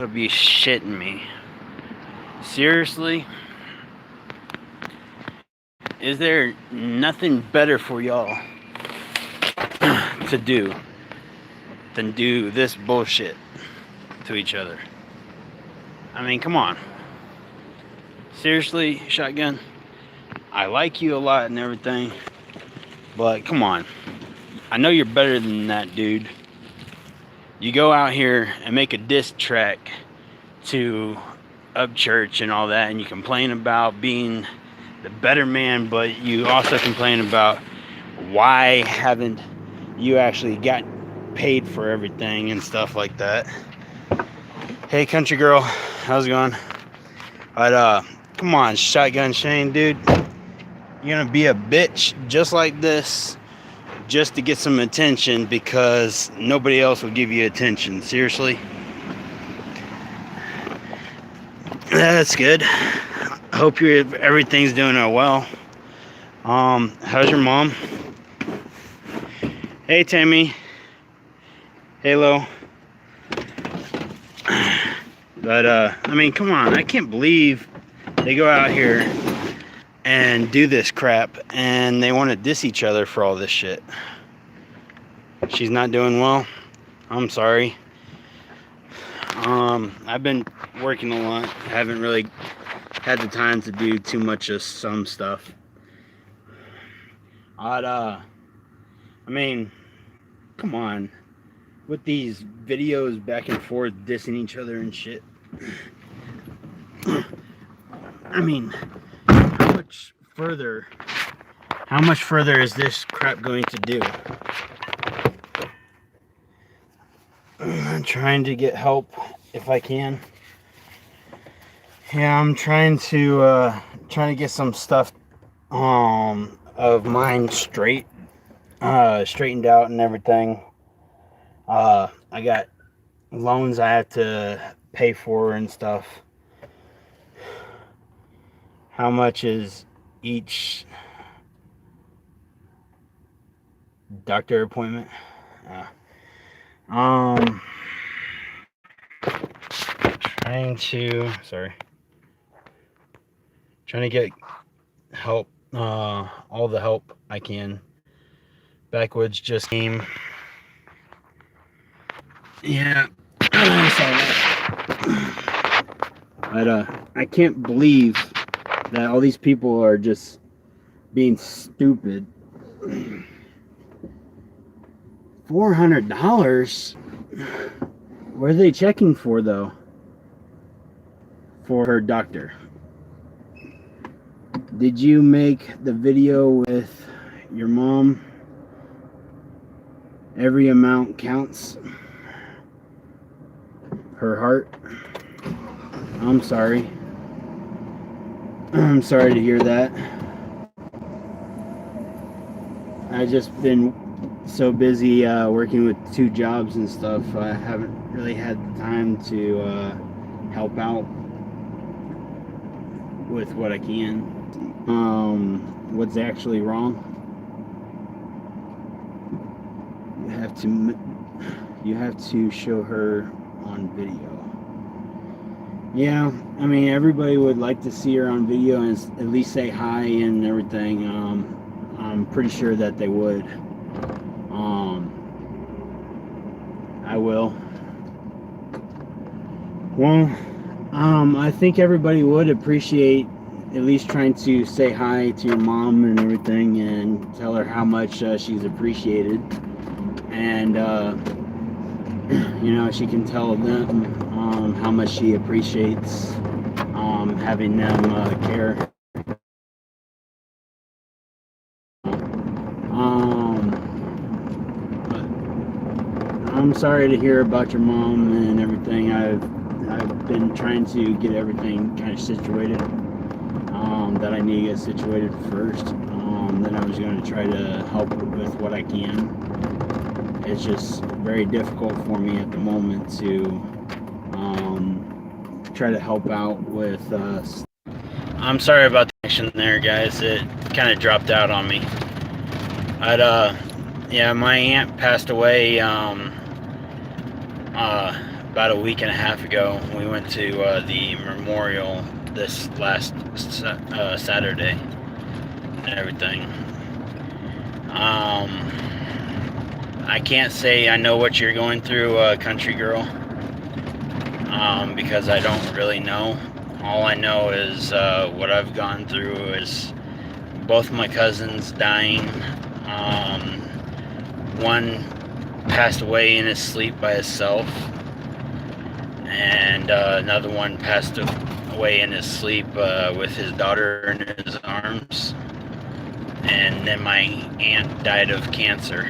be shitting me. Seriously? Is there nothing better for y'all to do than do this bullshit to each other? I mean, come on. Seriously, Shotgun? I like you a lot and everything, but come on. I know you're better than that, dude. You go out here and make a diss track to Upchurch and all that, and you complain about being the better man, but you also complain about why haven't you actually got paid for everything and stuff like that. Hey, country girl, how's it going? But come on, Shotgun Shane, dude. You're gonna be a bitch just like this just to get some attention because nobody else will give you attention. Seriously? That's good. I hope everything's doing well. How's your mom? Hey, Tammy. Halo. But I mean, come on. I can't believe they go out here and do this crap and they want to diss each other for all this shit. She's not doing well. I'm sorry. I've been working a lot. Haven't really had the time to do too much of some stuff. I mean, come on. With these videos back and forth dissing each other and shit. I mean, how much further is this crap going to do? I'm trying to get help if I can. Yeah, I'm trying to get some stuff of mine straightened out and everything. I got loans I have to pay for and stuff. How much is each doctor appointment? Trying to get help, all the help I can. Backwoods just came. Yeah, I saw that. But I can't believe that all these people are just being stupid. $400? What are they checking for, though? For her doctor. Did you make the video with your mom? Every amount counts. Her heart. I'm sorry. I'm sorry to hear that. I've just been so busy working with 2 jobs and stuff. I haven't really had the time to help out with what I can. What's actually wrong? You have to show her on video. Yeah, I mean, everybody would like to see her on video and at least say hi and everything. I'm pretty sure that they would. I will. Well, I think everybody would appreciate at least trying to say hi to your mom and everything and tell her how much she's appreciated. And, she can tell them how much she appreciates having them care. But I'm sorry to hear about your mom and everything. I've been trying to get everything kind of situated. That I need to get situated first. Then I was going to try to help with what I can. It's just very difficult for me at the moment to try to help out with I'm sorry about the connection there, guys. It kind of dropped out on me. Yeah, my aunt passed away about a week and a half ago. We went to the memorial this last Saturday and everything. I can't say I know what you're going through, country girl, because I don't really know. All I know is what I've gone through is both my cousins dying. One passed away in his sleep by himself, and another one passed away in his sleep with his daughter in his arms. And then my aunt died of cancer.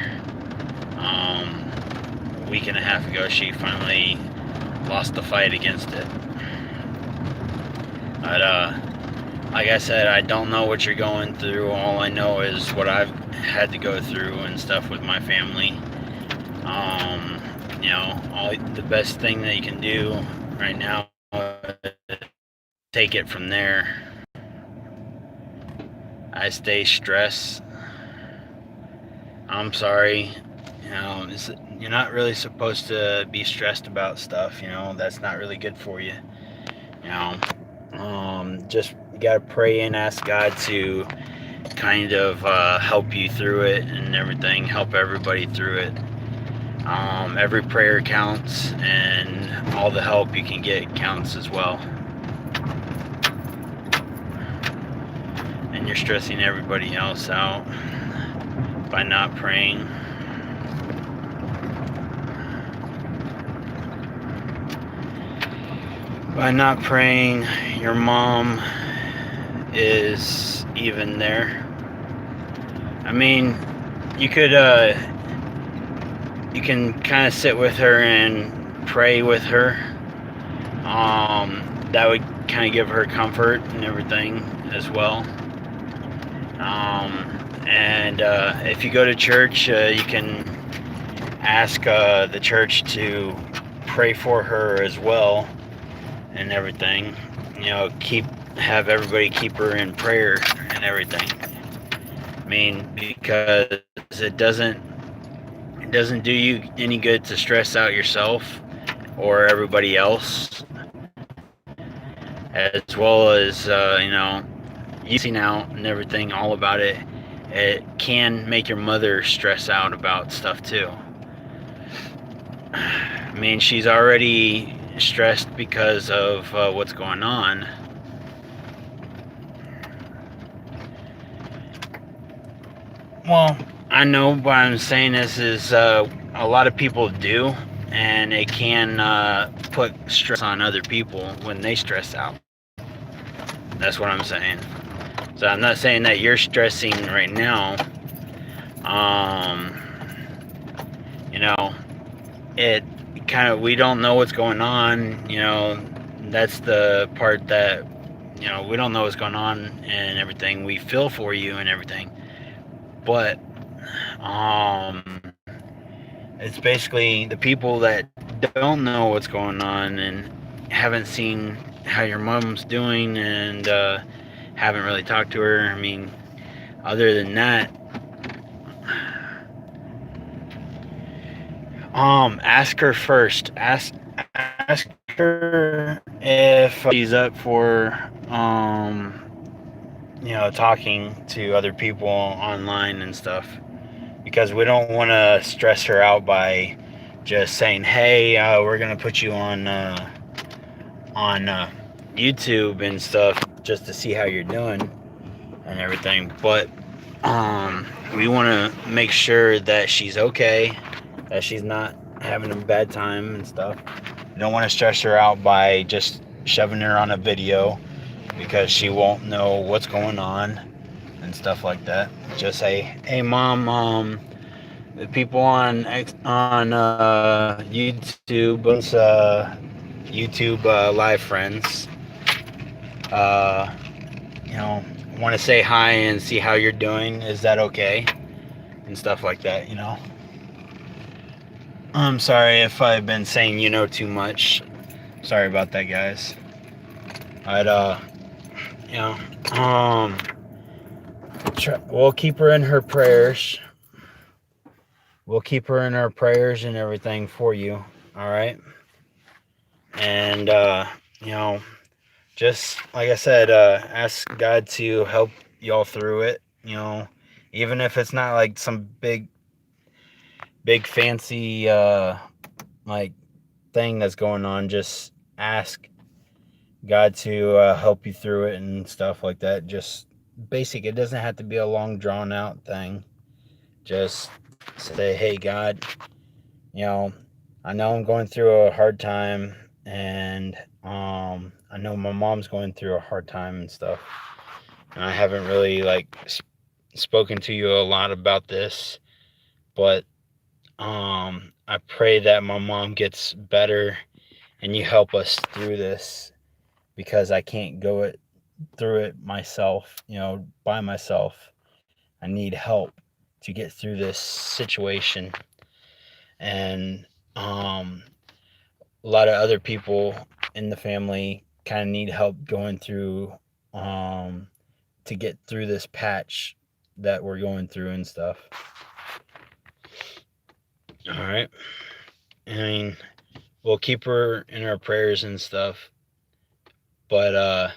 A week and a half ago, she finally lost the fight against it. But like I said, I don't know what you're going through. All I know is what I've had to go through and stuff with my family. The best thing that you can do right now is take it from there. I stay stressed. I'm sorry. You're not really supposed to be stressed about stuff. That's not really good for you. Just you gotta pray and ask God to kind of help you through it and everything. Help everybody through it. Every prayer counts, and all the help you can get counts as well. And you're stressing everybody else out by not praying. By not praying, your mom is even there. I mean, you can kind of sit with her and pray with her. That would kind of give her comfort and everything as well. And if you go to church, you can ask the church to pray for her as well and everything. Have everybody keep her in prayer and everything. I mean, because it doesn't do you any good to stress out yourself or everybody else, as well as you seeing out and everything all about it. It can make your mother stress out about stuff too. I mean, she's already stressed because of what's going on. Well, I know what I'm saying. This is a lot of people do, and it can put stress on other people when they stress out. That's what I'm saying. So I'm not saying that you're stressing right now. It kind of, we don't know what's going on. That's the part that, we don't know what's going on and everything. We feel for you and everything. But it's basically the people that don't know what's going on and haven't seen how your mom's doing and haven't really talked to her. I mean, other than that, ask her first. Ask her if she's up for talking to other people online and stuff, because we don't want to stress her out by just saying, hey, we're gonna put you on YouTube and stuff just to see how you're doing and everything. But we want to make sure that she's okay, that she's not having a bad time and stuff. We don't want to stress her out by just shoving her on a video, because she won't know what's going on and stuff like that. Just say, hey mom, the people on YouTube, YouTube live friends, want to say hi and see how you're doing. Is that okay? And stuff like that. I'm sorry if I've been saying too much. Sorry about that, guys. But we'll keep her in her prayers. We'll keep her in our prayers and everything for you. All right. And you know, just like I said, ask God to help y'all through it. Even if it's not like some big fancy like thing that's going on, just ask God to help you through it and stuff like that. Just basic. It doesn't have to be a long drawn out thing. Just say, hey, God, you know, I know I'm going through a hard time, and I know my mom's going through a hard time and stuff. And I haven't really like spoken to you a lot about this, but I pray that my mom gets better and you help us through this because I can't go through it myself, by myself. I need help to get through this situation. And a lot of other people in the family kind of need help going through to get through this patch that we're going through and stuff. All right. I mean, we'll keep her in our prayers and stuff. But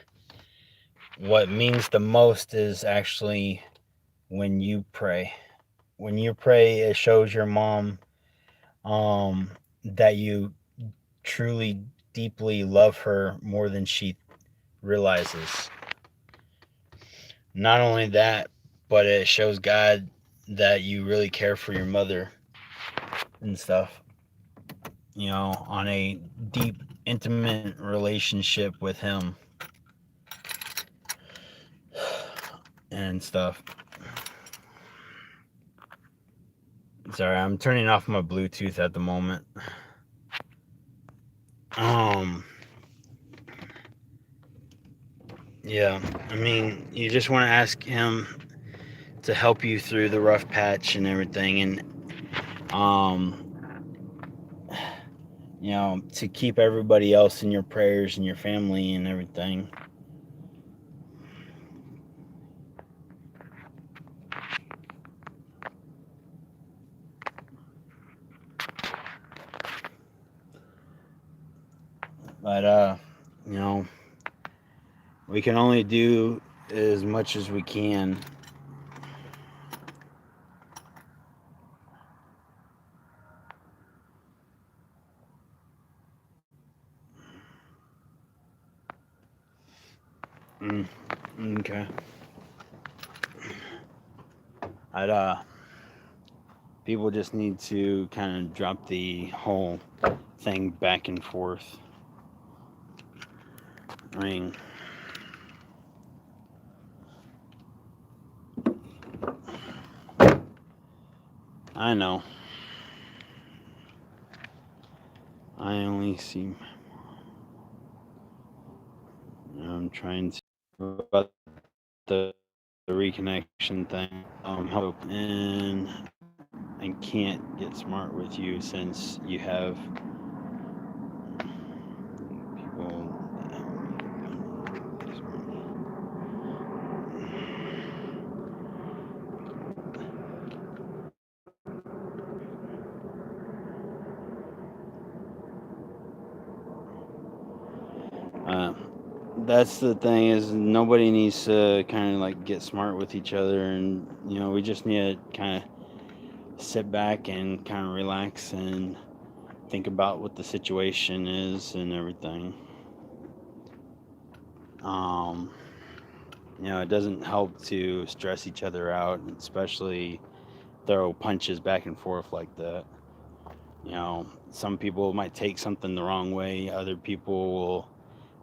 what means the most is actually when you pray. When you pray, it shows your mom that you truly, deeply love her more than she realizes. Not only that, but it shows God that you really care for your mother and stuff. On a deep, intimate relationship with Him and stuff. Sorry, I'm turning off my Bluetooth at the moment. Yeah, I mean, you just want to ask Him to help you through the rough patch and everything, and to keep everybody else in your prayers and your family and everything. But we can only do as much as we can. Okay. I'd people just need to kind of drop the whole thing back and forth. I mean, I know. I only see. I'm trying to about the reconnection thing. Help, and I can't get smart with you since you have people. That's the thing is nobody needs to kind of like get smart with each other, and we just need to kind of sit back and kind of relax and think about what the situation is and everything. Um, it doesn't help to stress each other out, especially throw punches back and forth like that. Some people might take something the wrong way, other people will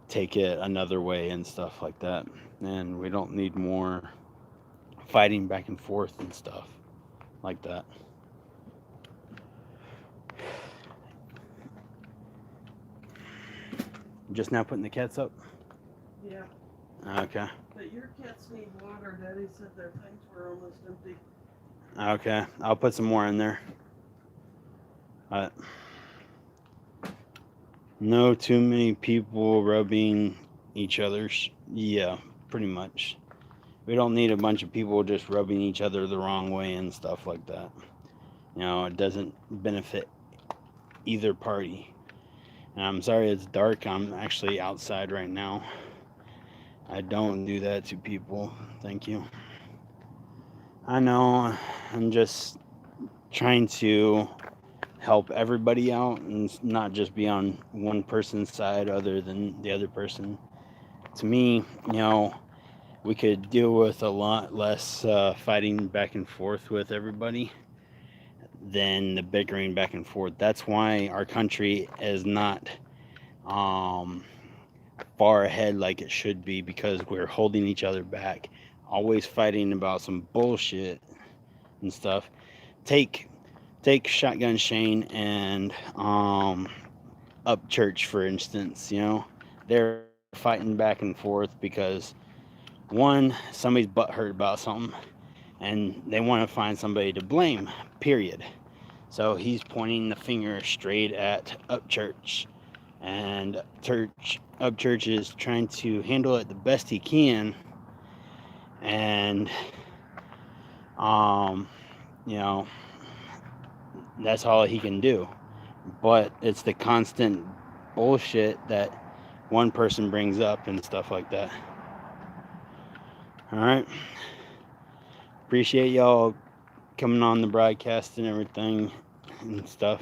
take it another way and stuff like that. And we don't need more fighting back and forth and stuff like that. Just now putting the cats up? Yeah. Okay. But your cats need water. Daddy said their tanks were almost empty. Okay. I'll put some more in there. No too many people rubbing each other's. Yeah, pretty much. We don't need a bunch of people just rubbing each other the wrong way and stuff like that. It doesn't benefit either party. And I'm sorry it's dark. I'm actually outside right now. I don't do that to people. Thank you. I know. I'm just trying to help everybody out and not just be on one person's side other than the other person. To me, we could deal with a lot less fighting back and forth with everybody than the bickering back and forth. That's why our country is not um, far ahead like it should be, because we're holding each other back, always fighting about some bullshit and stuff. Take take Shotgun Shane and Upchurch for instance. They're fighting back and forth because one, somebody's butthurt about something, and they want to find somebody to blame. Period. So he's pointing the finger straight at Upchurch, and Upchurch is trying to handle it the best he can, and um, you know that's all he can do. But it's the constant bullshit that one person brings up and stuff like that. All right, appreciate y'all coming on the broadcast and everything and stuff.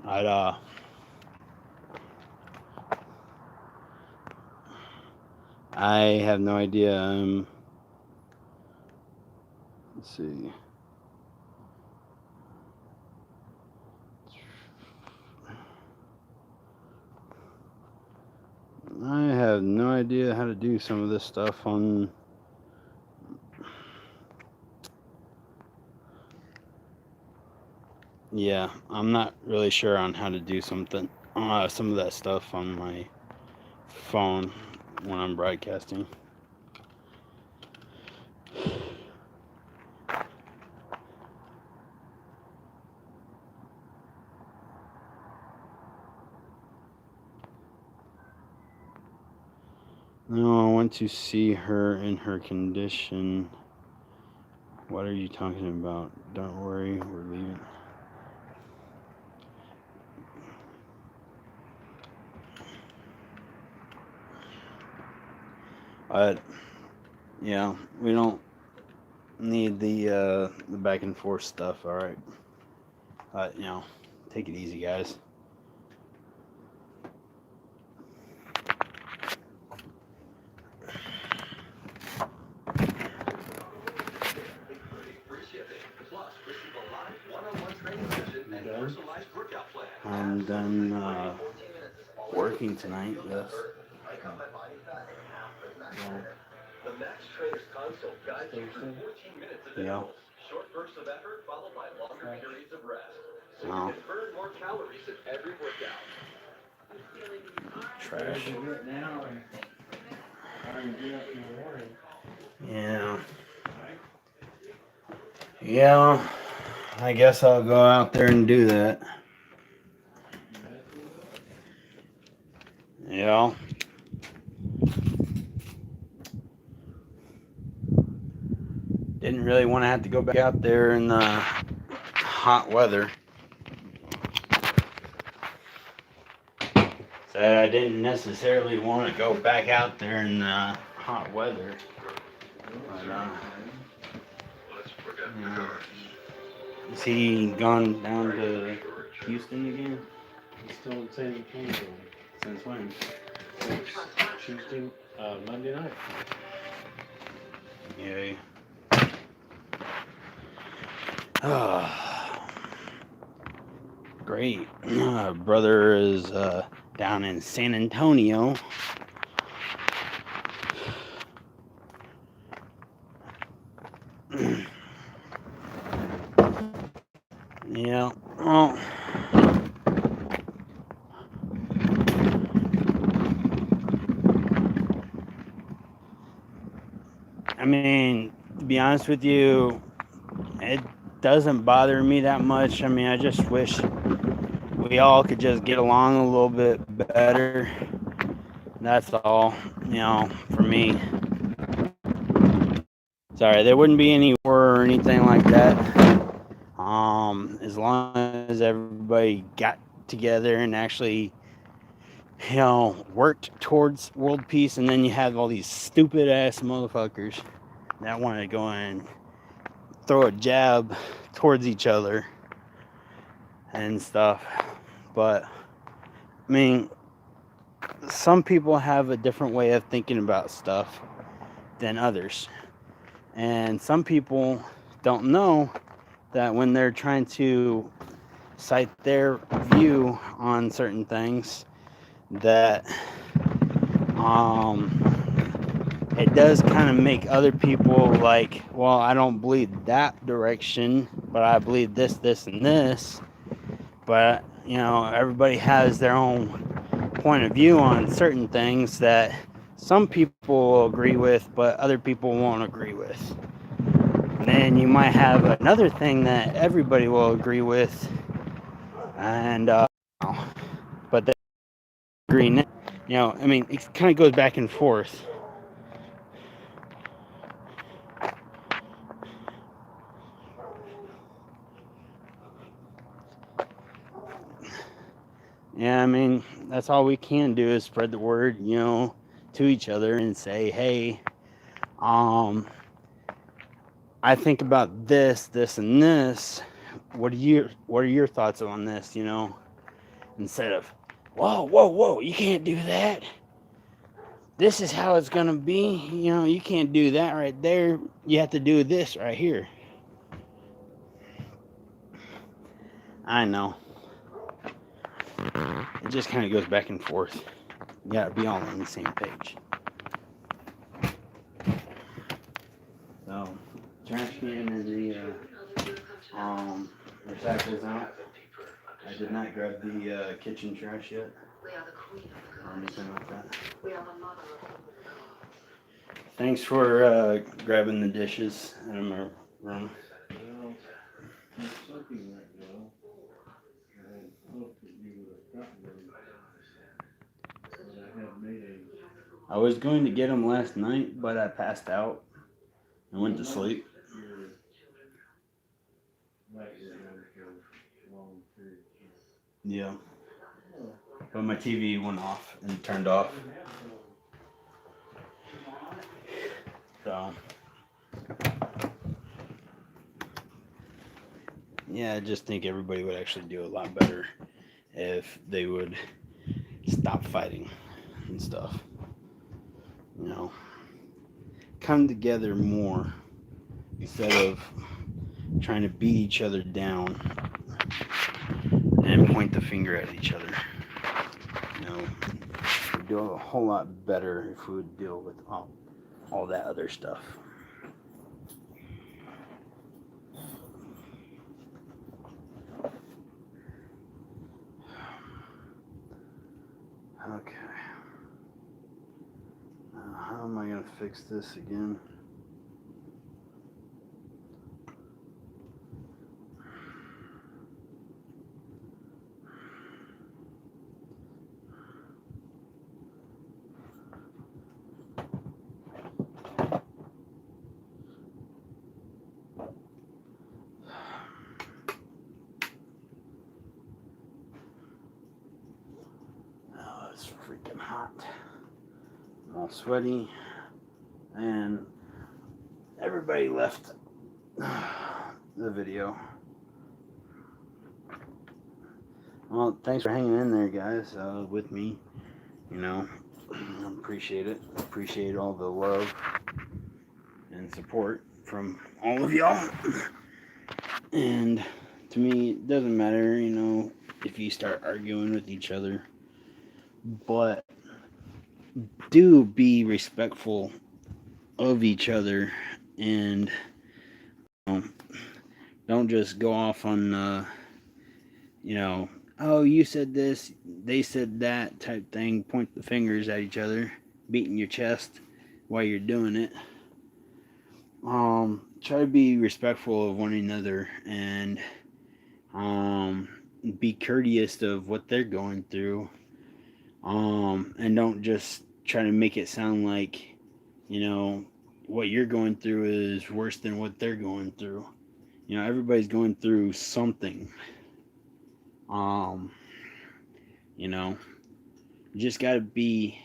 I'd I have no idea. Let's see. I have no idea how to do some of this stuff on. Yeah, I'm not really sure on how to do some of that stuff on my phone when I'm broadcasting. No, I want to see her in her condition. What are you talking about? Don't worry, we're leaving. But yeah, we don't need the back and forth stuff. All right, take it easy, guys. I'm done working tonight. Yes. The Max Trainer's console guides you through 14 minutes of intervals, short bursts of effort followed by longer periods of rest, so you can burn more calories at every workout. Trash. Yeah. Yeah. I guess I'll go out there and do that. Yeah. Didn't really want to have to go back out there in the hot weather. Said I didn't necessarily want to go back out there in the hot weather. But, yeah. Is he gone down to Houston again? He's still in San Antonio. Since when? Since Tuesday, Monday night. Yay. Great. Brother is down in San Antonio. Yeah. Well. I mean, to be honest with you, it doesn't bother me that much. I mean, I just wish we all could just get along a little bit better. That's all, for me. Sorry, there wouldn't be any war or anything like that. As long as everybody got together and actually, worked towards world peace, and then you have all these stupid ass motherfuckers that want to go and throw a jab towards each other and stuff. But I mean, some people have a different way of thinking about stuff than others, and some people don't know that when they're trying to cite their view on certain things, that it does kind of make other people like, well, I don't believe that direction, but I believe this, this, and this. But everybody has their own point of view on certain things that some people will agree with, but other people won't agree with. And then you might have another thing that everybody will agree with, and but they agree. I mean, it kind of goes back and forth. Yeah, I mean, that's all we can do is spread the word, to each other and say, hey, um, I think about this, this, and this. What are your thoughts on this? Instead of, whoa, whoa, whoa, you can't do that. This is how it's gonna be. You can't do that right there. You have to do this right here. I know. It just kind of goes back and forth. You gotta be all on the same page. So, trash can and the recycles out. I did not grab the kitchen trash yet, or anything like that. Thanks for grabbing the dishes in my room. Well, I'm soaking right now. I had hoped that you would have gotten them, but I had made I was going to get them last night, but I passed out and went to sleep. your light was on for a long period of time. Yeah, Oh, but my TV went off and turned off. So, yeah, I just think everybody would actually do a lot better if they would stop fighting and stuff. Come together more instead of trying to beat each other down and point the finger at each other. We'd do a whole lot better if we would deal with all that other stuff. Okay. Now, how am I going to fix this again? Oh, it's freaking hot. I'm all sweaty. And everybody left the video. Well, thanks for hanging in there, guys, with me. I appreciate it. Appreciate all the love and support from all of y'all. And to me, it doesn't matter, if you start arguing with each other. But do be respectful of each other, and don't just go off on oh, you said this, they said that type thing, point the fingers at each other, beating your chest while you're doing it. Try to be respectful of one another, and be courteous of what they're going through, and don't just try to make it sound like what you're going through is worse than what they're going through. You know, everybody's going through something. Um, you know, you just got to be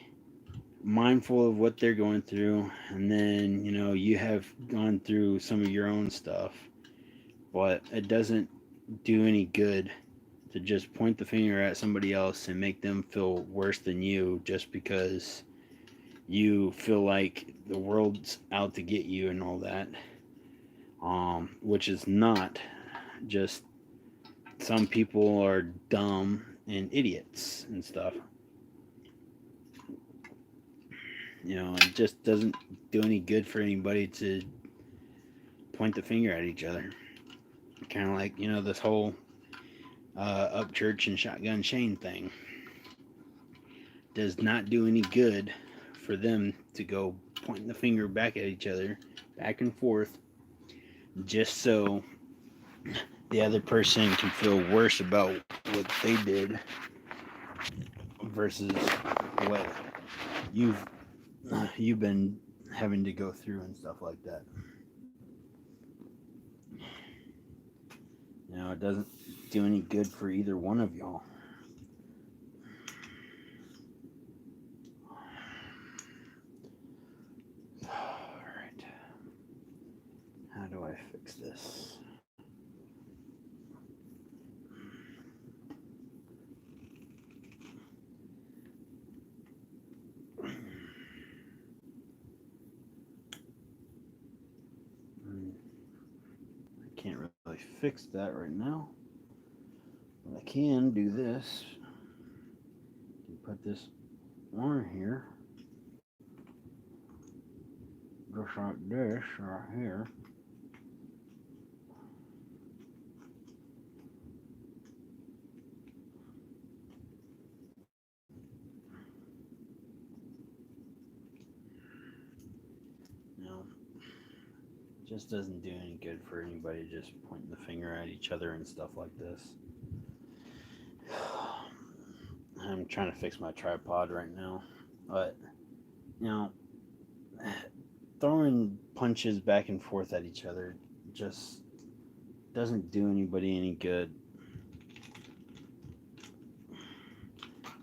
mindful of what they're going through, and then you have gone through some of your own stuff, but it doesn't do any good to just point the finger at somebody else and make them feel worse than you just because you feel like the world's out to get you and all that. Which is not. Just some people are dumb and idiots and stuff. It just doesn't do any good for anybody to point the finger at each other. Kind of like, this whole Upchurch and Shotgun Shane thing. Does not do any good for them to go pointing the finger back at each other, back and forth, just so the other person can feel worse about what they did versus what you've been having to go through and stuff like that. It doesn't do any good for either one of y'all. Alright. How do I fix this? I can't really fix that right now. But I can do this. Put this on here. Just like this right here. Just doesn't do any good for anybody just pointing the finger at each other and stuff like this. I'm trying to fix my tripod right now, but throwing punches back and forth at each other just doesn't do anybody any good.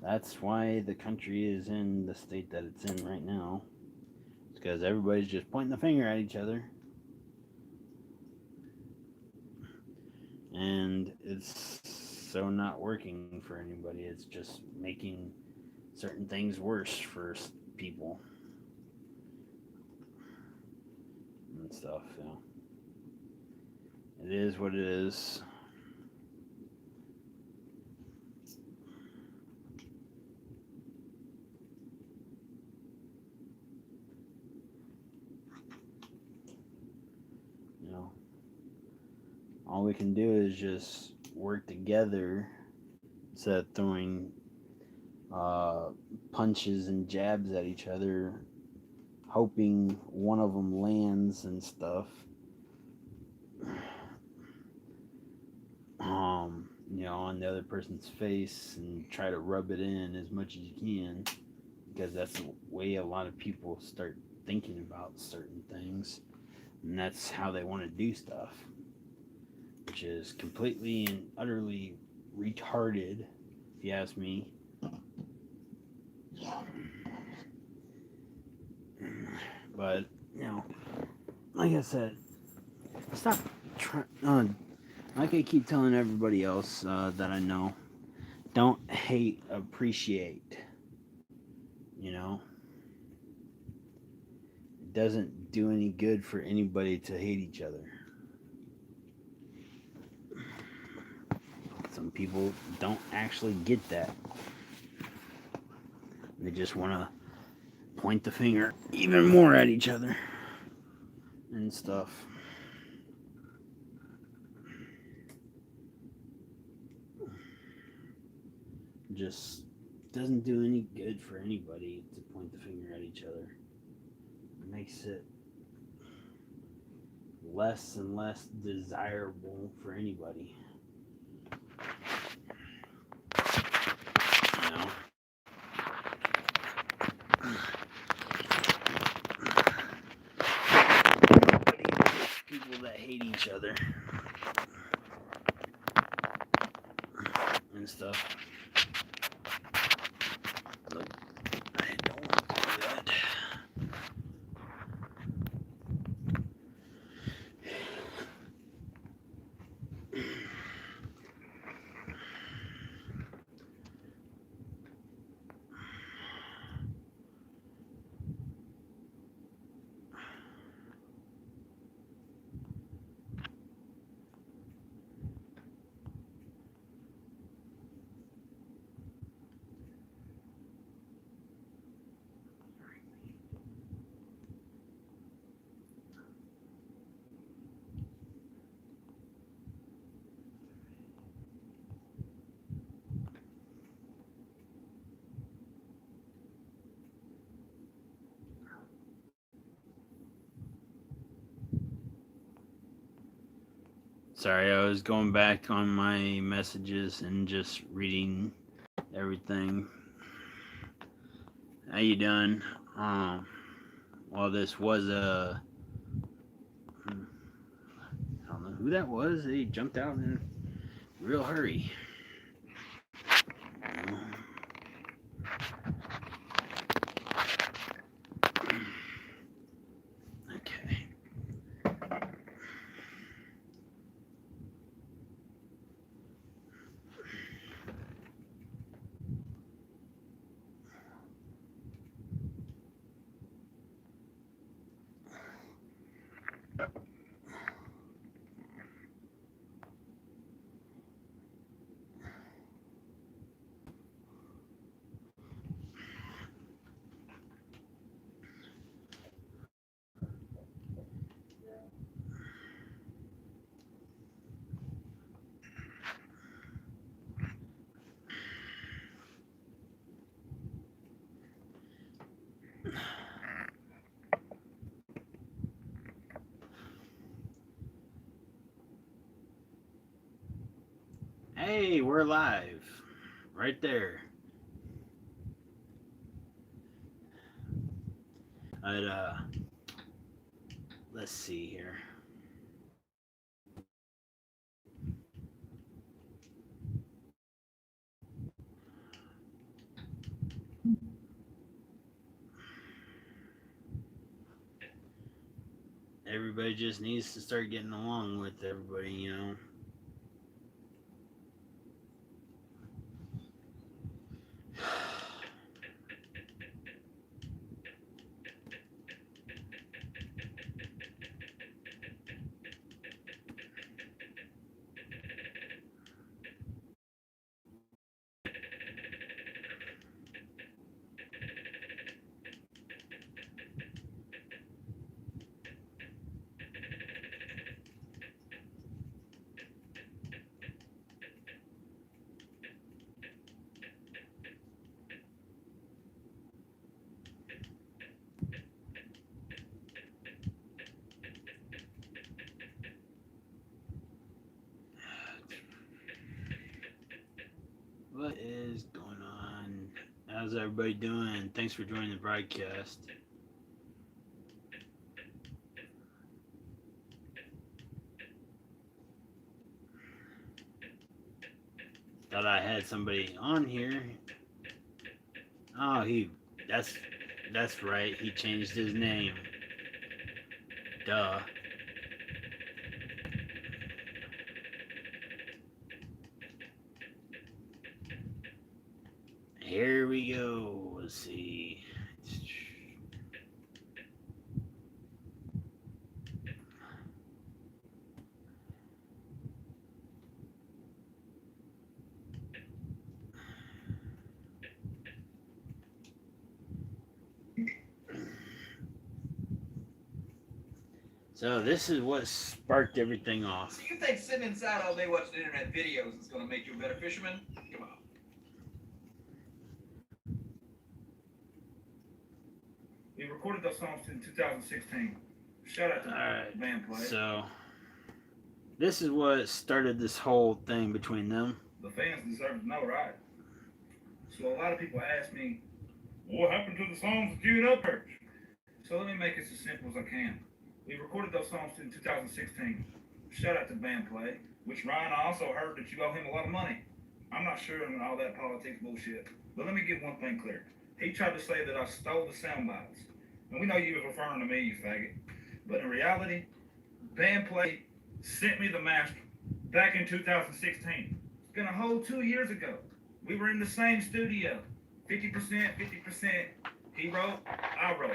That's why the country is in the state that it's in right now. It's because everybody's just pointing the finger at each other. And it's so not working for anybody. It's just making certain things worse for people and stuff. It is what it is. All we can do is just work together instead of throwing punches and jabs at each other, hoping one of them lands and stuff. On the other person's face and try to rub it in as much as you can, because that's the way a lot of people start thinking about certain things, and that's how they want to do stuff, which is completely and utterly retarded, if you ask me. But like I said, stop trying. Like I keep telling everybody else that I know, don't hate, appreciate. It doesn't do any good for anybody to hate each other. Some people don't actually get that. They just want to point the finger even more at each other and stuff. Just doesn't do any good for anybody to point the finger at each other. It makes it less and less desirable for anybody. People that hate each other. and stuff. Look, I don't want to do that. Sorry, I was going back on my messages and just reading everything. How you doing? Well, this was a... I don't know who that was. They jumped out in a real hurry. Okay. Hey, we're live. Right there. But, let's see here. Everybody just needs to start getting along with everybody, you know. What is going on? How's everybody doing? Thanks for joining the broadcast. Thought I had somebody on here. Oh, that's right. He changed his name. Duh. Here we go. Let's see. So this is what sparked everything off. So you think sitting inside all day watching internet videos is going to make you a better fisherman? Come on. We recorded those songs in 2016. Shout out to the band play. So this is what started this whole thing between them. The fans deserve to know, right? So a lot of people ask me, what happened to the songs with you and Upchurch? So let me make it as simple as I can. We recorded those songs in 2016. Shout out to band play, which Ryan, I also heard that you owe him a lot of money. I'm not sure on all that politics bullshit, but let me get one thing clear. He tried to say that I stole the sound bites. And we know you was referring to me, you faggot. But in reality, band play sent me the master back in 2016. It's been a whole 2 years ago. We were in the same studio. 50%, 50%. He wrote, I wrote.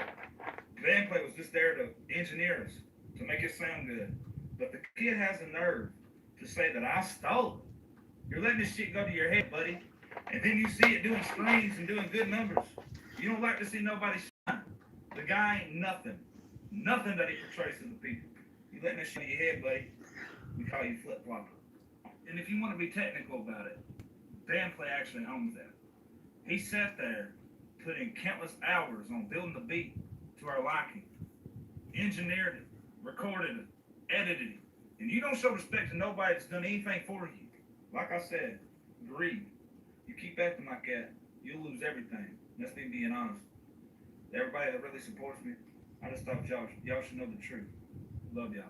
Band play was just there to engineer us, to make it sound good. But the kid has the nerve to say that I stole it. You're letting this shit go to your head, buddy. And then you see it doing screens and doing good numbers. You don't like to see nobody shine. The guy ain't nothing. Nothing that he portrays to the people. You letting this shit in your head, buddy. We call you flip flopper. And if you want to be technical about it, Bandplay actually owns that. He sat there, put in countless hours on building the beat to our liking, engineered it, recorded it, edited it. And you don't show respect to nobody that's done anything for you. Like I said, greed. You keep acting like that, you'll lose everything. That's me being honest. Everybody that really supports me, I just thought y'all should know the truth. Love y'all.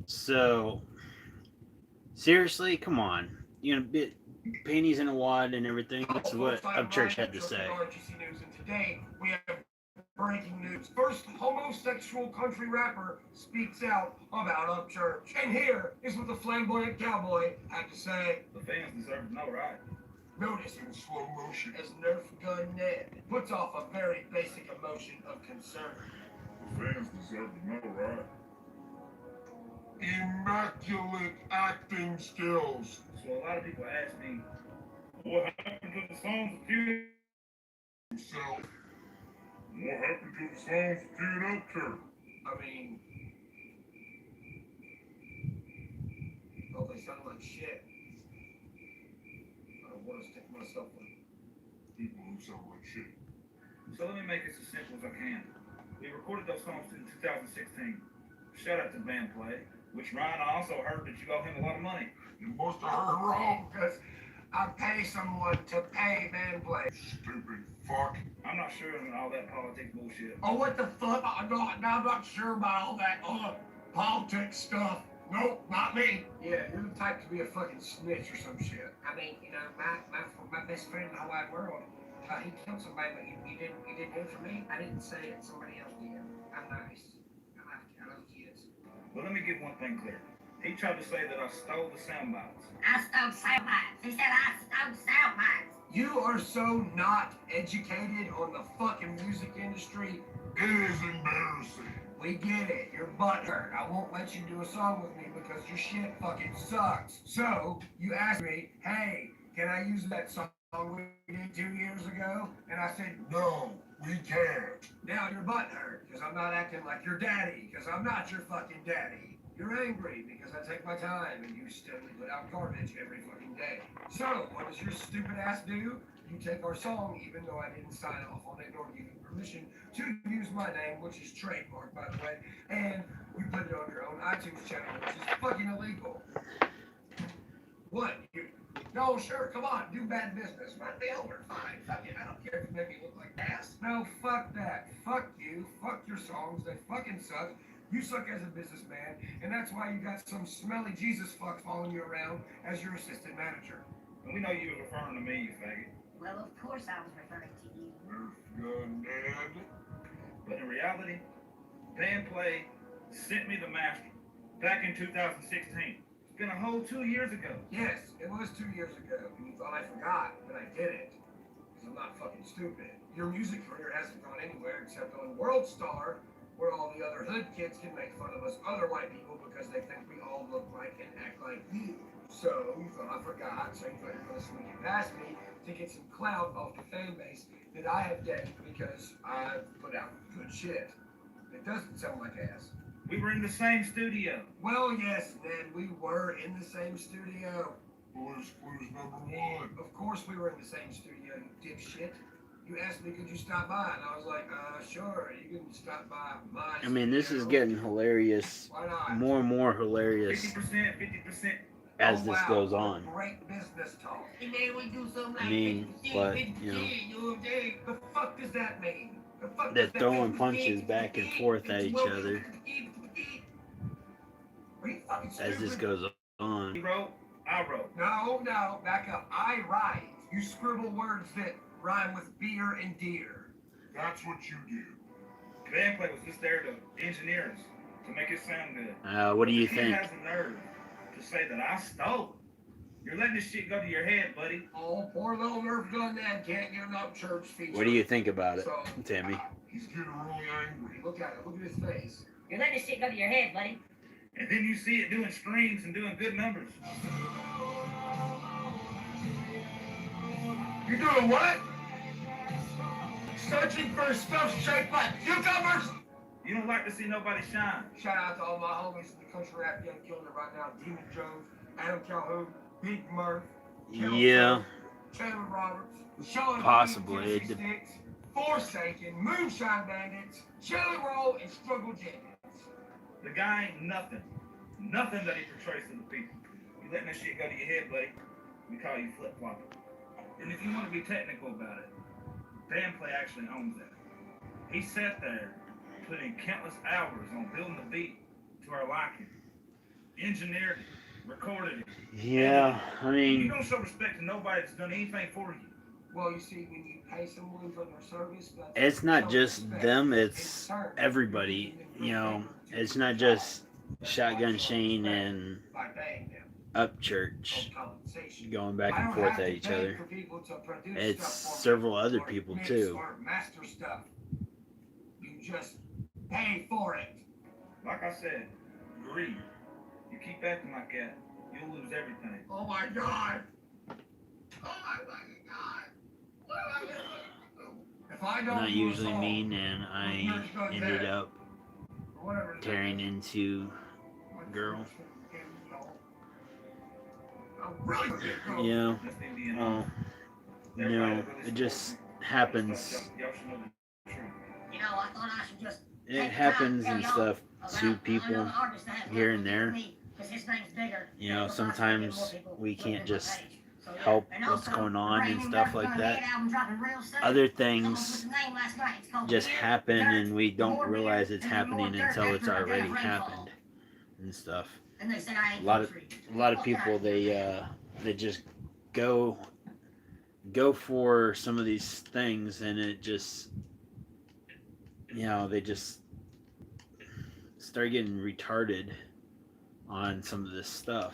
So, seriously, come on. You know, bit pennies in a wad and everything. That's what Upchurch had to say. RGC News, and today we have breaking news. First homosexual country rapper speaks out about Upchurch. And here is what the flamboyant cowboy had to say. The fans deserve to know, right? Notice in slow motion as Nerf Gun Ned puts off a very basic emotion of concern. The fans deserve to know, right? Immaculate acting skills. So a lot of people ask me, what happened to the songs with you? Himself. What happened to the songs with you and Upchurch? I mean, well, they sound like shit. I don't want to stick myself with People who sound like shit. So let me make this as simple as I can. We recorded those songs in 2016. Shout out to Bandplay, which Ryan, I also heard that you owe him a lot of money. You must have heard wrong. because I pay someone to pay Bandplay. Stupid fuck. I'm not sure on all that politics bullshit. Oh, what the fuck? I'm not sure about all that politics stuff. Nope, not me. Yeah, you're the type to be a fucking snitch or some shit. I mean, you know, my best friend in the whole wide world, he killed somebody, but he didn't do it for me. I didn't say it. Somebody else did. I'm nice. I love kids. But let me get one thing clear. He tried to say that I stole the sound bites. I stole sound bites. He said I stole sound bites. You are so not educated on the fucking music industry. It is embarrassing. We get it. You're butthurt. I won't let you do a song with me because your shit fucking sucks. So, you asked me, hey, can I use that song we did 2 years ago? And I said, No, we can't. now you're butthurt because I'm not acting like your daddy because I'm not your fucking daddy. You're angry because I take my time and you steadily put out garbage every fucking day. So, what does your stupid ass do? You take our song, even though I didn't sign off on it nor give you permission to use my name, which is trademarked, by the way, and you put it on your own iTunes channel, which is fucking illegal. What? No, sure, come on, do bad business. Run me over, fine. Fuck it, I don't care if you make me look like ass. No, fuck that. Fuck you. Fuck your songs. They fucking suck. You suck as a businessman, and that's why you got some smelly Jesus fuck following you around as your assistant manager. And we know you were referring to me, you faggot. Well, of course I was referring to you. Nerf gun Ned. But in reality, Bandplay sent me the master back in 2016. It's been a whole 2 years ago. Yes, it was 2 years ago, and you thought I forgot, but I didn't. Because I'm not fucking stupid. Your music career hasn't gone anywhere except on World Star, where all the other hood kids can make fun of us other white people because they think we all look like and act like you. So you thought I forgot, so you thought you were going to sneak it past me to get some clout off the fan base that I have gained because I've put out good shit. It doesn't sound like ass. We were in the same studio. Well, yes, Ned, we were in the same studio. Blues Clues #1. Of course we were in the same studio, you dipshit. You asked me, could you stop by? And I was like, sure, you can stop by my I mean, this is studio. getting hilarious, Why not? more and more hilarious 50%, 50%. as Oh, this wow, goes what on. Great business talk. And then we do something like I mean, 50%, but, 50%, you know, you know what I'm saying? The fuck does that mean? The fuck they're does that throwing mean? punches back and forth at each other. Are you fucking as stupid? this goes on. He wrote, I wrote. No, back up. I write. You scribble words that rhyme with beer and deer. That's what you do. Band play was just there to engineer us, to make it sound good. What do you He think? has the nerve to say that I stole it. You're letting this shit go to your head, buddy. Oh, poor little Nerf gun dad can't get an Upchurch feature. What do you think about it, So, Tammy? He's getting really angry. Look at it. Look at his face. You're letting this shit go to your head, buddy. And then you see it doing streams and doing good numbers. You doing what? Searching for stuff shaped like cucumbers? You don't like to see nobody shine. Shout out to all my homies in the country rap game killing it right now. Demon Jones, Adam Calhoun, Big Murph, Kel Yeah, Cook, Chandler Roberts, Sean possibly. Tennessee Sticks, Forsaken, Moonshine Bandits, Jelly Roll, and Struggle Jenkins. The guy ain't nothing. Nothing that he portrays to the people. You letting that shit go to your head, buddy. We call you flip-flopping. And if you want to be technical about it, band play actually owns that. He sat there, put in countless hours on building the beat to our liking. Engineered it, recorded it. yeah. I You mean, don't show respect to nobody that's done anything for you. Well, you see, when you pay someone for their service, that's it's not show just respect. them; In it's turn, everybody. You know, it's not just Shotgun Shane and by paying them Upchurch for compensation. going back I and don't forth have at to each pay other. for people to produce It's stuff for me, several other or people mix too. or master stuff. You just pay for it. Like I said, greed. You keep acting like that, you'll lose everything. Oh my God! Oh my fucking God! What am I gonna do? If I don't Not do a usually song, mean, and I ended up or whatever, tearing into girl. I'm really gonna get girl. You know, Just Indian well, you know, it just happens. Y'all should know the truth. You know, I thought I should just. It happens and stuff to people here and there. You know, sometimes we can't just help what's going on and stuff like that. Other things just happen and we don't realize it's happening until it's already happened and stuff. A lot of people they just go for some of these things and it just, you know, they just start getting retarded on some of this stuff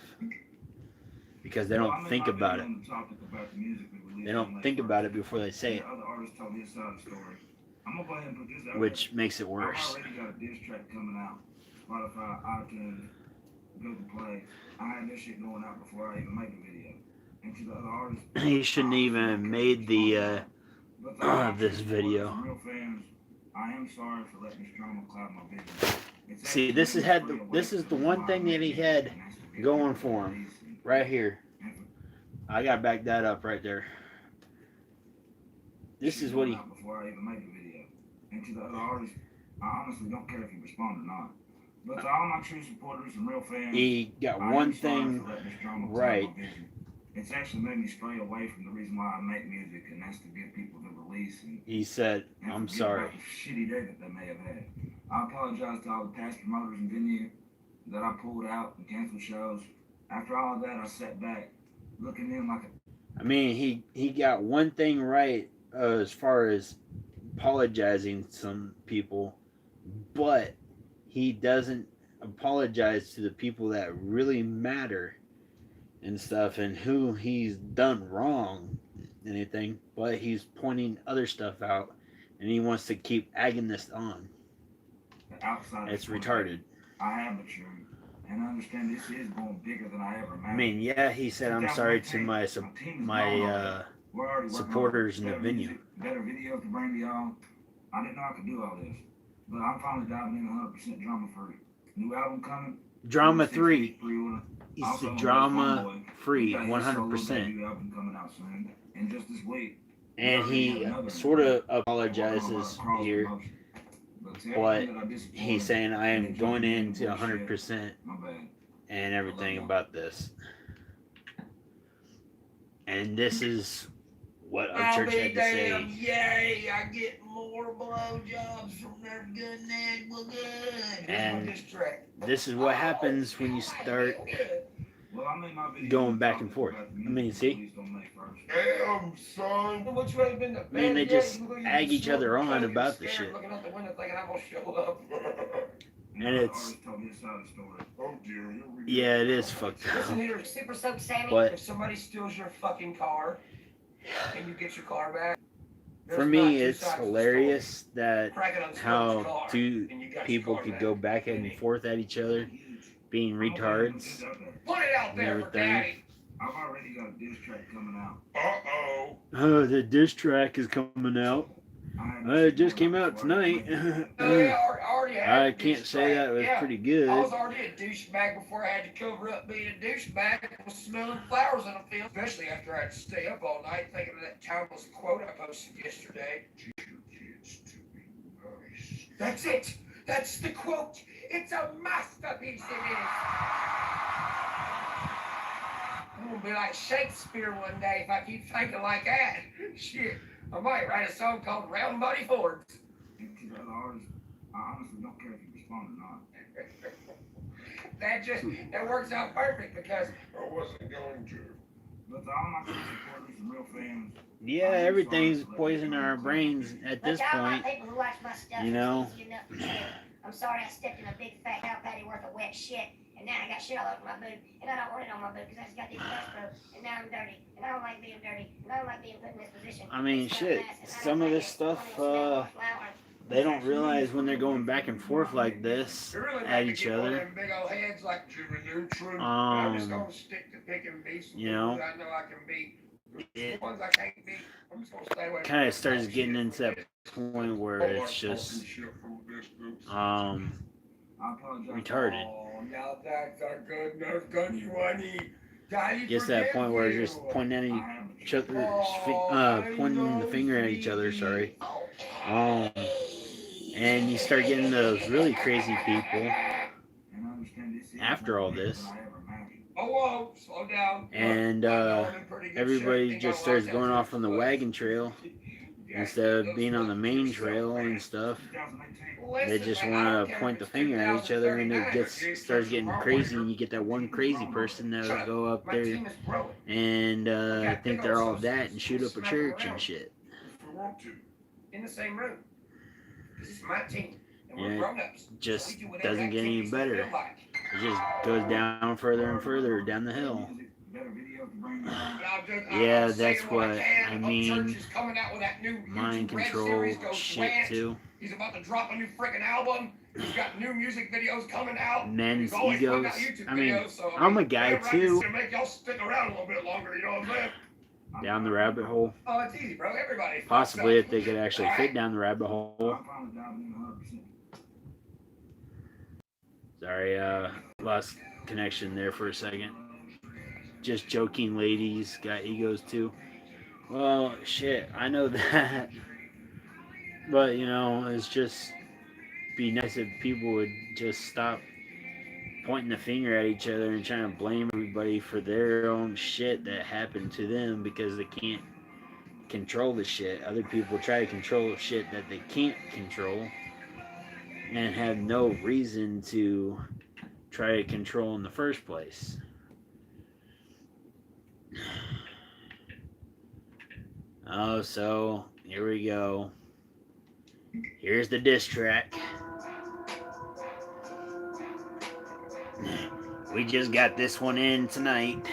because they don't think about it. They don't think about it before they say it, Other artists told this side of the story. I'm gonna go ahead and put this out. which makes it I've worse. already got a diss track coming out. Spotify, iTunes, Google Play. I had this shit going out before I even made the video. And to the other artists, He shouldn't even made the but the this video. real fans, I am sorry for letting this drama cloud my vision. It's See, this is this is the one thing that he had going for him right here. I gotta back that up right there. This is what he. Before I even made the video. And to the other artists, I honestly don't care if you respond or not. But to all my true supporters and real fans, He got I one am sorry thing for letting this drama cloud right. my vision. It's actually made me stray away from the reason why I make music, and that's to give people the release and He said, and "I'm forget sorry." about the shitty day that they may have had. I apologize to all the past promoters and venue that I pulled out and canceled shows. After all of that, I sat back, looking in like a I mean, he got one thing right as far as apologizing to some people, but he doesn't apologize to the people that really matter and stuff and who he's done wrong and anything, but he's pointing other stuff out and he wants to keep egging this on. outside. It's retarded. I have matured, and I understand this is going bigger than I ever imagined. I mean, yeah, he said, "I'm sorry to my supporters in the venue." Better videos to bring to y'all. I didn't know I could do all this, but I'm finally diving in 100% drama free. New album coming. Drama 3. Pre-order. He's Also, the my drama homeboy, free, he got his solo 100%. debut album coming out soon, and just this week. And he sort of apologizes here, but he's saying, "I am going into 100% My bad. and everything about this." And this is what our church had to say. Yay, I get more 4 blowjobs from their good neck. Well, good. And Here's my diss track. this is what happens when you start Well, I made my video going back and forth. I mean, see? Damn, son. What you ain't been to I mean, they bed yet? just You look, you egg each other smoking, on you're about the scared, shit. Looking out the window thinking I'm gonna show up. And it's, Oh dear, yeah, it is fucked up. Listen here, Super Soak Sammy. But If somebody steals your fucking car and you get your car back, for there's not me, two it's sides to the hilarious that story. Crack it on someone's how car, two and you got your people car could back. go back and forth at each other, being retards. Put it out there for everything. daddy. I've already got a diss track coming out. Uh-oh. Oh, the diss track is coming out. It just came out tonight. I can't say that was pretty good. I was already a douchebag before I had to cover up being a douchebag. I was smelling flowers in a field, especially after I had to stay up all night thinking of that timeless quote I posted yesterday. Teach your kids to be nice. That's it. That's the quote. It's a masterpiece, it is. I'm gonna be like Shakespeare one day if I keep thinking like that. Shit, I might write a song called Round Buddy Ford. I honestly don't care if you respond or not. That works out perfect because I wasn't going to. But to all my true supporters and real fans, Yeah, everything's poisoning our brains at this Look, all my point. people who watch my stuff, You know? it's easy enough to do. I'm sorry I stepped in a big fat cow patty worth of wet shit, and now I got shit all over my boot, and I don't want it on my boot because I just got these dust bro, and now I'm dirty, and I don't like being dirty, and I don't like being put in this position. I mean, It's not shit, nice, and I some don't of like this it. stuff, I don't want to spend more flour. they don't realize when they're going back and forth like this You really at make me each get one of other. them big old heads like Jimmy Neutron. I'm just gonna stick to picking beasts. You know? I know I can beat. It The ones I can't beat, I'm just gonna stay away. kind of starts getting into that point where it's just I apologize. retarded. Oh, now that's a good enough gunny one. Daddy, Gets to that point where it's just pointing at each other, pointing the finger at each other. Sorry. And you start getting those really crazy people after all this. Oh, whoa, slow down. And everybody just starts going off on the wagon trail instead of being on the main trail and stuff. They just want to point the finger at each other, and it starts getting crazy, and you get that one crazy person that'll go up there and think they're all that and shoot up a church and shit. In the same room. This is my team. And we're Yeah, grown-ups. just We do whatever doesn't get any activities we better. feel like. It just goes down further and further down the hill. Yeah, that's what I mean. Upchurch is coming out with that new Mind YouTube Red control series, goes shit rant. too. He's about to drop a new freaking album. He's got new music videos coming out. Men's He's always putting egos. out YouTube I mean, videos, so, I'm a guy whatever I too. can make y'all stick around a little bit longer, you know what I'm saying? Down the rabbit hole. Oh, it's easy, bro. Everybody. Possibly fucks if they could actually fit down the rabbit hole. Sorry, lost connection there for a second. Just joking, ladies got egos too. Well, shit, I know that. But, you know, it's just be nice if people would just stop pointing the finger at each other and trying to blame everybody for their own shit that happened to them because they can't control the shit. Other people try to control shit that they can't control and have no reason to try to control in the first place. Oh, so here we go. Here's the diss track. We just got this one in tonight.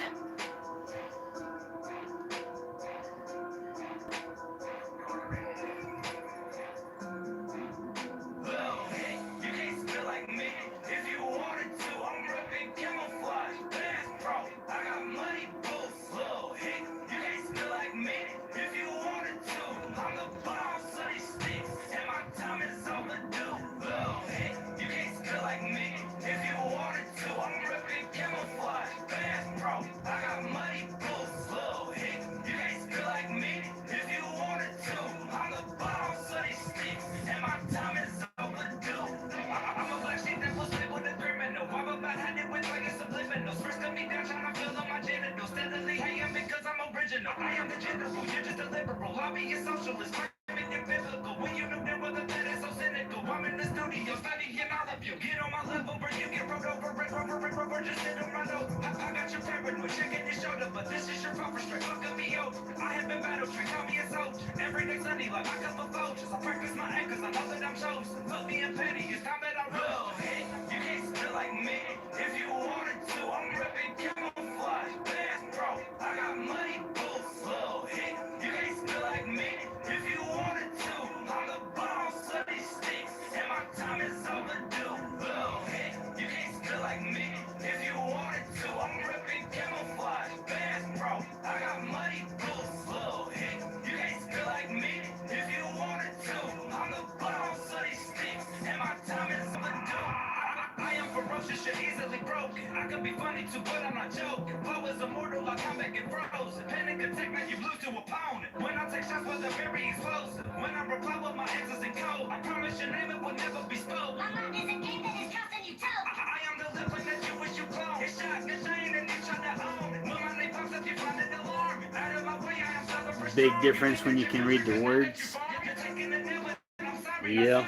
it biblical. When you knew there was a that is so cynical. I'm in the studio studying all of you. Get on my level, where you get rolled over, just sit on my nose. I got you paranoid, checking your shoulder, but this is your proper strength. Fucking me over. I have been battle trained, call me a soldier. Every day Sunday, like I come for vultures. I practice my anchors, I know that I'm chosen. Fuck me and petty, it's time that I roll. Hey, you can't spit like me if you wanted to. I'm ripping camouflage, bass bro. I got money, go slow. Hey, you can't spit like me if you wanted to. I'm the boss of these sticks, and my time is overdue. Oh, hey, you can't spit like me if you wanted to. I'm ripping camouflage, bass bro. I got money, go slow. Hey, you can't spit like me if you wanted to. I'm the boss of these sticks, and my time is overdue. I am ferocious, you're easily broken. I could be funny too, but I'm not joking. Flow is immortal, like I'm back in frozen. Panic attack, now you lose to opponent. When I take shots, well, they're very explosive. When I reply with my answers in code, I promise your name, it will never be spoken. My mind is a game that is costing you toe. I am the living that you wish you clone. It's shot, it's shame, and you try to own it. When my name pops up, you find it alarming. Out of my way, I am southern. Big difference when you can read the words. Yeah.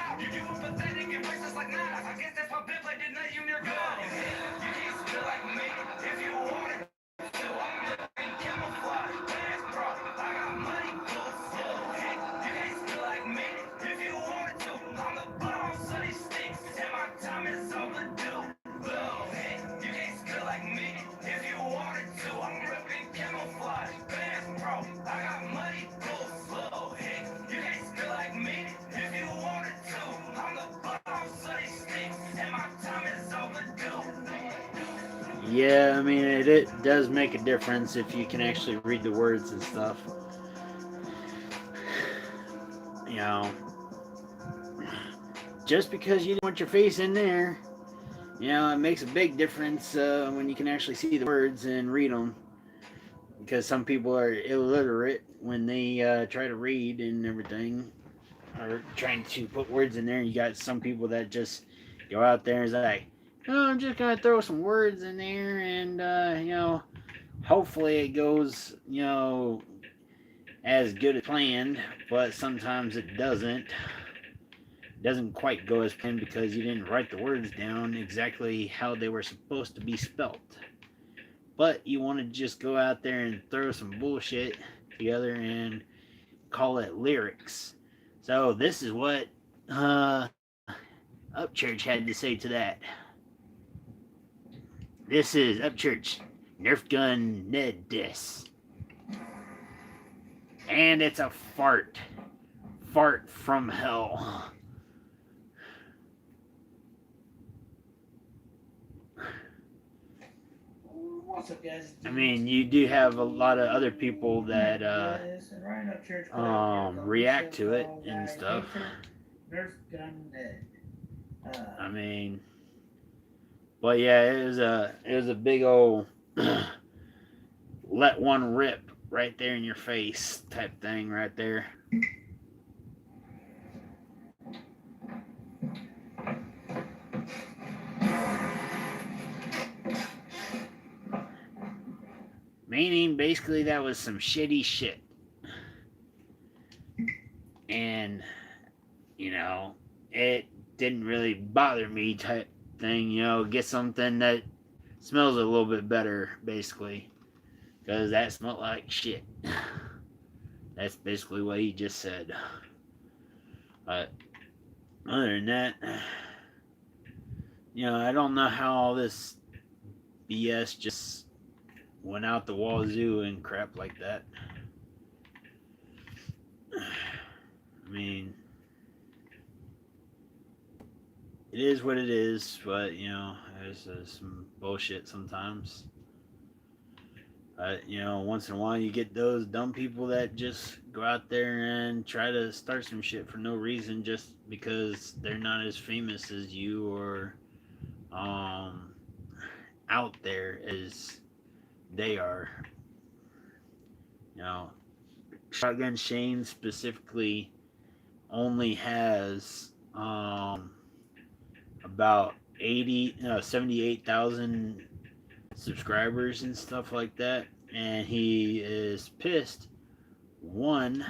Yeah, I mean, it does make a difference if you can actually read the words and stuff. You know, just because you didn't want your face in there, you know, it makes a big difference when you can actually see the words and read them. Because some people are illiterate when they try to read and everything, or trying to put words in there. You got some people that just go out there and is like, oh, I'm just gonna throw some words in there, and you know, hopefully it goes, you know, as good as planned. But sometimes it doesn't. It doesn't quite go as planned because you didn't write the words down exactly how they were supposed to be spelt. But you want to just go out there and throw some bullshit together and call it lyrics. So this is what Upchurch had to say to that. This is Upchurch Nerf Gun Ned Diss. And it's a fart. Fart from hell. What's up, guys? I mean, you do have a lot of other people that react to it and stuff. Nerf gun Ned. I mean, but yeah, it was a big old let one rip right there in your face type thing right there. Meaning, basically, that was some shitty shit. And, you know, it didn't really bother me type thing, you know, get something that smells a little bit better, basically. Because that smelled like shit. That's basically what he just said. But, other than that, you know, I don't know how all this BS just went out the wazoo and crap like that. I mean, it is what it is, but you know, there's some bullshit sometimes. But you know, once in a while you get those dumb people that just go out there and try to start some shit for no reason just because they're not as famous as you or out there as they are. You know, Shotgun Shane specifically only has about 78,000 subscribers and stuff like that, and he is pissed, one,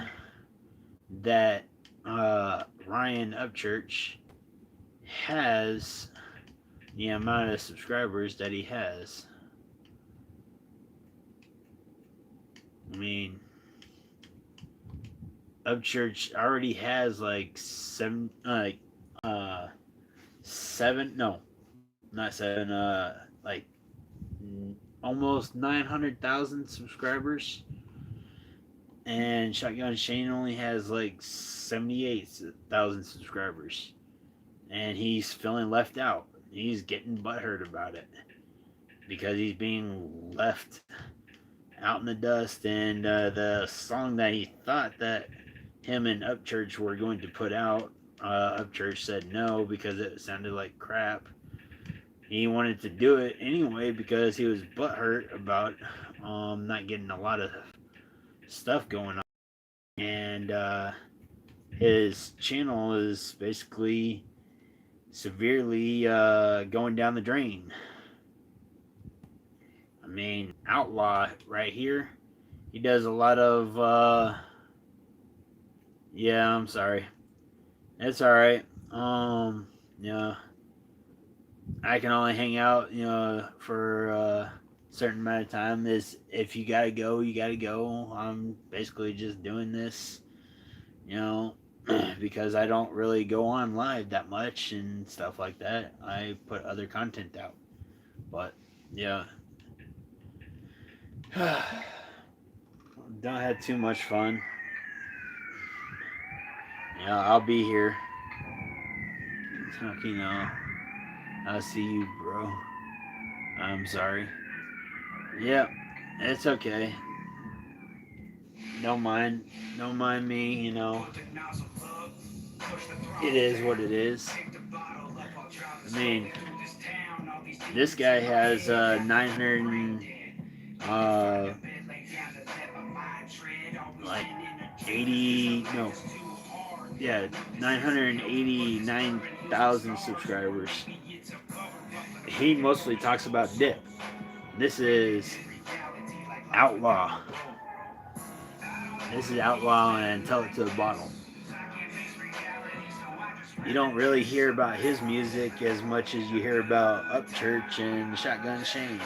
that Ryan Upchurch has the amount of subscribers that he has. I mean, Upchurch already has like seven, no, not seven, like almost 900,000 subscribers. And Shotgun Shane only has like 78,000 subscribers. And he's feeling left out. He's getting butthurt about it because he's being left out in the dust. And the song that he thought that him and Upchurch were going to put out, Upchurch said no because it sounded like crap. He wanted to do it anyway because he was butthurt about not getting a lot of stuff going on. And his channel is basically severely going down the drain. I mean, Outlaw right here, he does a lot of yeah, I'm sorry. It's alright. Yeah. I can only hang out, for a certain amount of time. Is if you gotta go, you gotta go. I'm basically just doing this, because I don't really go on live that much and stuff like that. I put other content out. But yeah. Don't have too much fun. Yeah, I'll be here. I'll see you, bro. I'm sorry. Yep, it's okay. Don't mind me, It is what it is. I mean, this guy has 900 like 80 no yeah 989,000 subscribers. He mostly talks about dip. This is Outlaw. This is Outlaw and Tell It to the Bottle. You don't really hear about his music as much as you hear about Upchurch and Shotgun Shane,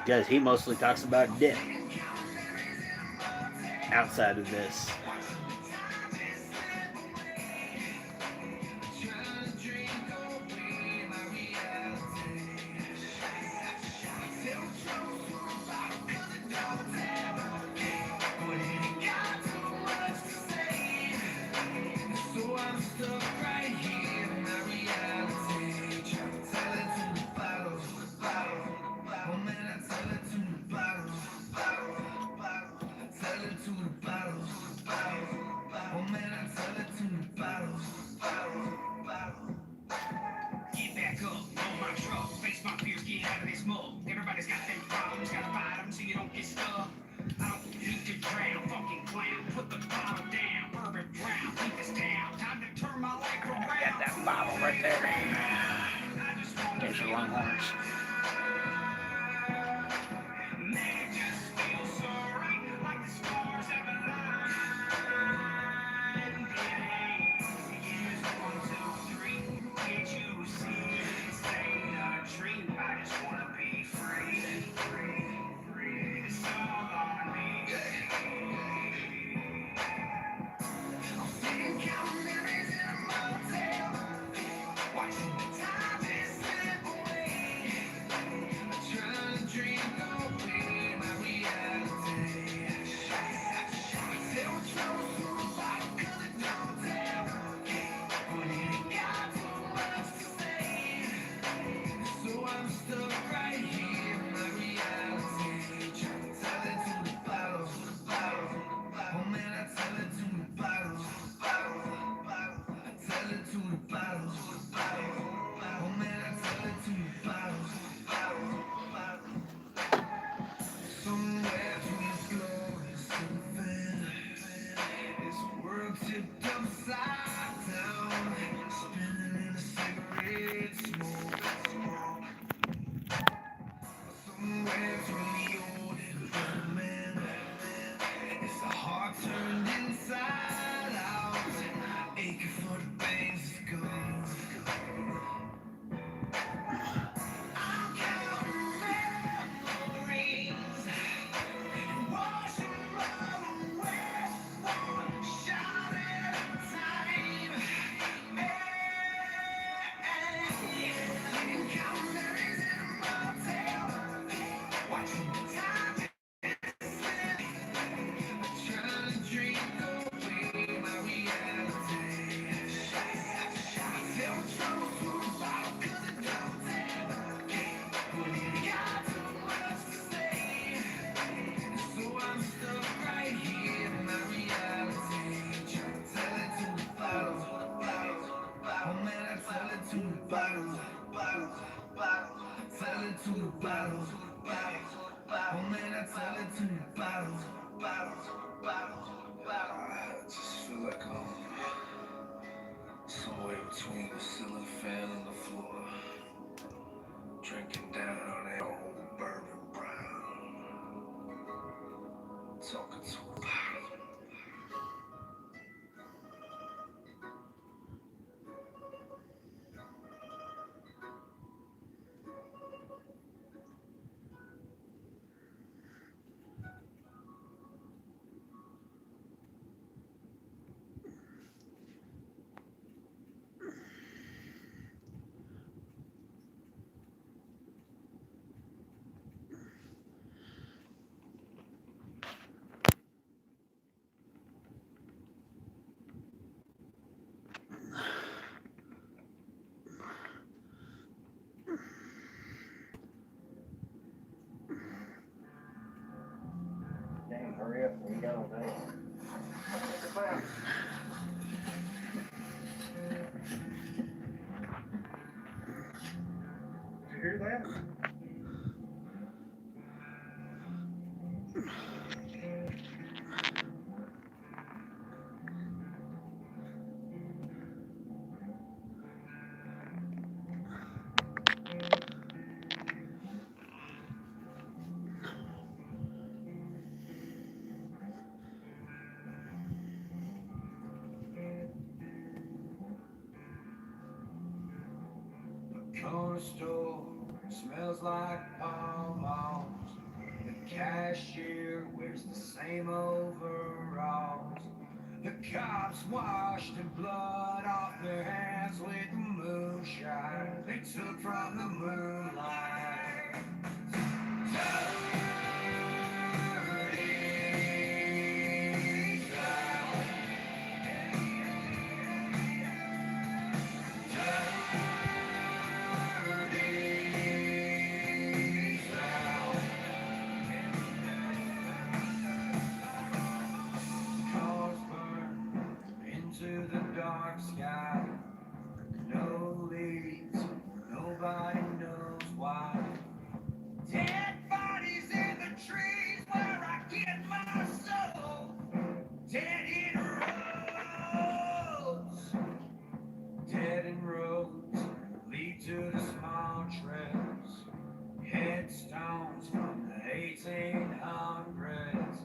because he mostly talks about dip outside of this. Everybody's got them problems, gotta fight them so you don't get stuck. I don't need to drown, fucking clown. Put the bottle down, bourbon brown, keep this town. Time to turn my life around. Got that bottle right there. There's your Longhorns. Man, it just feels so right, like the stars have aligned. Here's 1, 2, 3. Can't you see this ain't a dream? I just wanna be free. It's all on me. I'm sitting counting memories in a motel, watching the time just slip away. to the bottom. Oh man, I tell it to the bottom. I just feel like somewhere between the ceiling fan and the floor, drinking down on that old bourbon brown, talking to a bottle. Damn, hurry up, we got all day. Did you hear that? Corner store smells like palm malls. The cashier wears the same overalls. The cops washed the blood off their hands with the moonshine they took from the moonlight. Dirty South. Dirty South. Cars burn into the dark sky. No leaves, nobody knows why. Dead bodies in the trees where I get my soul. Dead in roads. Dead in roads lead to the small trails. Headstones from the 1800s.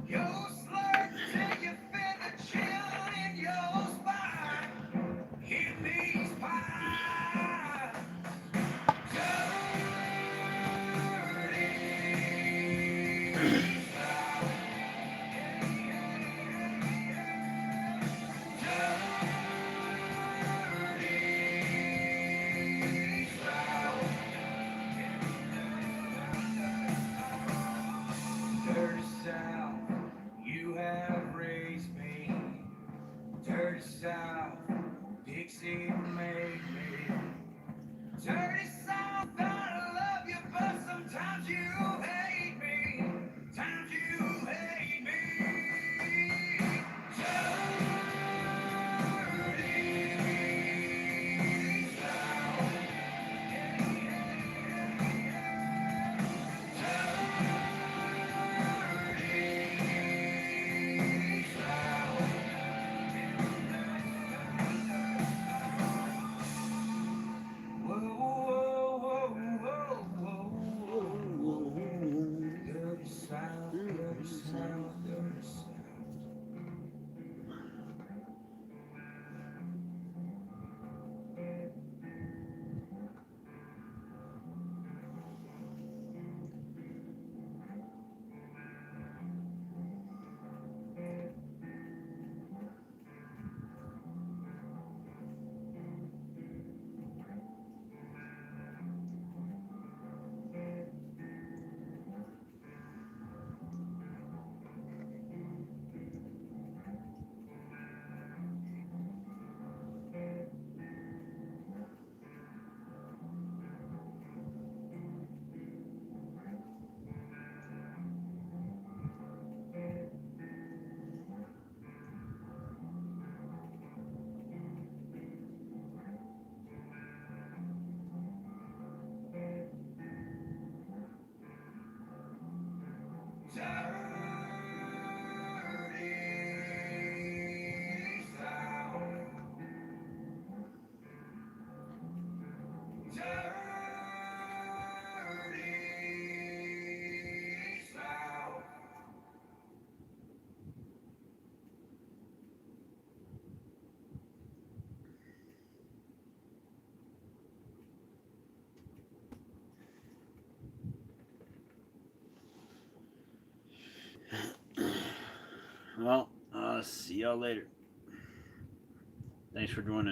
You slurp till you feel the chill in your spine. In these pines. Dirty South. Dirty South. Dirty South, you have raised me. Dirty South, Dixie made me. Dirty South, I love you, but sometimes you hate me. Times you hate me. Dirty South. Dirty South. Whoa, whoa, whoa, whoa, whoa, whoa. Dirty South, dirty South, dirty South. Well, see y'all later. Thanks for joining.